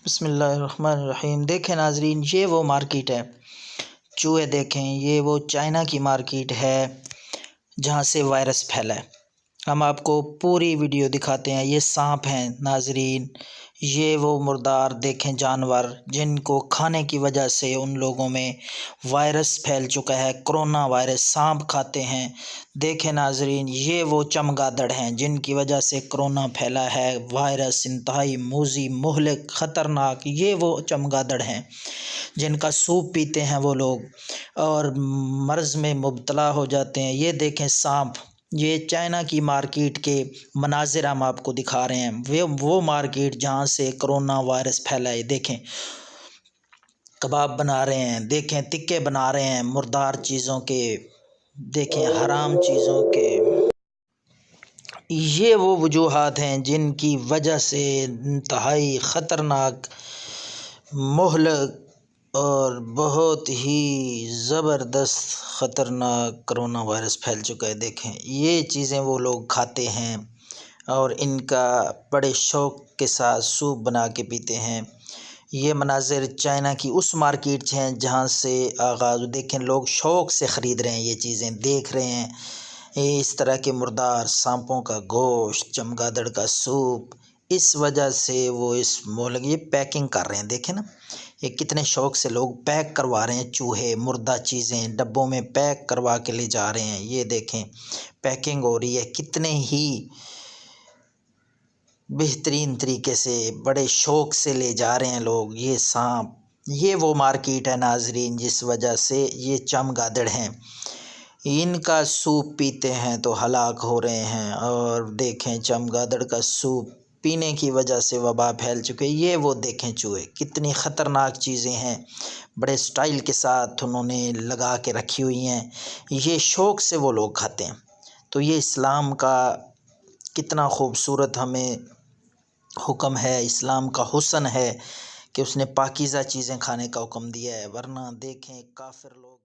بسم اللہ الرحمن الرحیم۔ دیکھیں ناظرین، یہ وہ مارکیٹ ہے، چوہے دیکھیں، یہ وہ چائنا کی مارکیٹ ہے جہاں سے وائرس پھیلا ہے۔ ہم آپ کو پوری ویڈیو دکھاتے ہیں۔ یہ سانپ ہیں ناظرین، یہ وہ مردار دیکھیں جانور جن کو کھانے کی وجہ سے ان لوگوں میں وائرس پھیل چکا ہے، کرونا وائرس۔ سانپ کھاتے ہیں۔ دیکھیں ناظرین، یہ وہ چمگادڑ ہیں جن کی وجہ سے کرونا پھیلا ہے، وائرس انتہائی موذی، مہلک، خطرناک۔ یہ وہ چمگادڑ ہیں جن کا سوپ پیتے ہیں وہ لوگ اور مرض میں مبتلا ہو جاتے ہیں۔ یہ دیکھیں سانپ، یہ چائنا کی مارکیٹ کے مناظر ہم آپ کو دکھا رہے ہیں۔ وہ مارکیٹ جہاں سے کرونا وائرس پھیلا ہے۔ دیکھیں کباب بنا رہے ہیں، دیکھیں تکے بنا رہے ہیں مردار چیزوں کے، دیکھیں حرام چیزوں کے۔ یہ وہ وجوہات ہیں جن کی وجہ سے انتہائی خطرناک، مہلک اور بہت ہی زبردست خطرناک کرونا وائرس پھیل چکا ہے۔ دیکھیں یہ چیزیں وہ لوگ کھاتے ہیں اور ان کا بڑے شوق کے ساتھ سوپ بنا کے پیتے ہیں۔ یہ مناظر چائنا کی اس مارکیٹ ہیں جہاں سے آغاز۔ دیکھیں لوگ شوق سے خرید رہے ہیں، یہ چیزیں دیکھ رہے ہیں، اس طرح کے مردار سانپوں کا گوشت، چمگادڑ کا سوپ۔ اس وجہ سے وہ اس مہلک، یہ پیکنگ کر رہے ہیں، دیکھیں نا یہ کتنے شوق سے لوگ پیک کروا رہے ہیں، چوہے، مردہ چیزیں ڈبوں میں پیک کروا کے لے جا رہے ہیں۔ یہ دیکھیں پیکنگ ہو رہی ہے، کتنے ہی بہترین طریقے سے بڑے شوق سے لے جا رہے ہیں لوگ یہ سانپ۔ یہ وہ مارکیٹ ہے ناظرین جس وجہ سے یہ چمگادڑ ہیں، ان کا سوپ پیتے ہیں تو ہلاک ہو رہے ہیں۔ اور دیکھیں چمگادڑ کا سوپ پینے کی وجہ سے وبا پھیل چکے۔ یہ وہ دیکھیں چوہے، کتنی خطرناک چیزیں ہیں، بڑے سٹائل کے ساتھ انہوں نے لگا کے رکھی ہوئی ہیں، یہ شوق سے وہ لوگ کھاتے ہیں۔ تو یہ اسلام کا کتنا خوبصورت ہمیں حکم ہے، اسلام کا حسن ہے کہ اس نے پاکیزہ چیزیں کھانے کا حکم دیا ہے، ورنہ دیکھیں کافر لوگ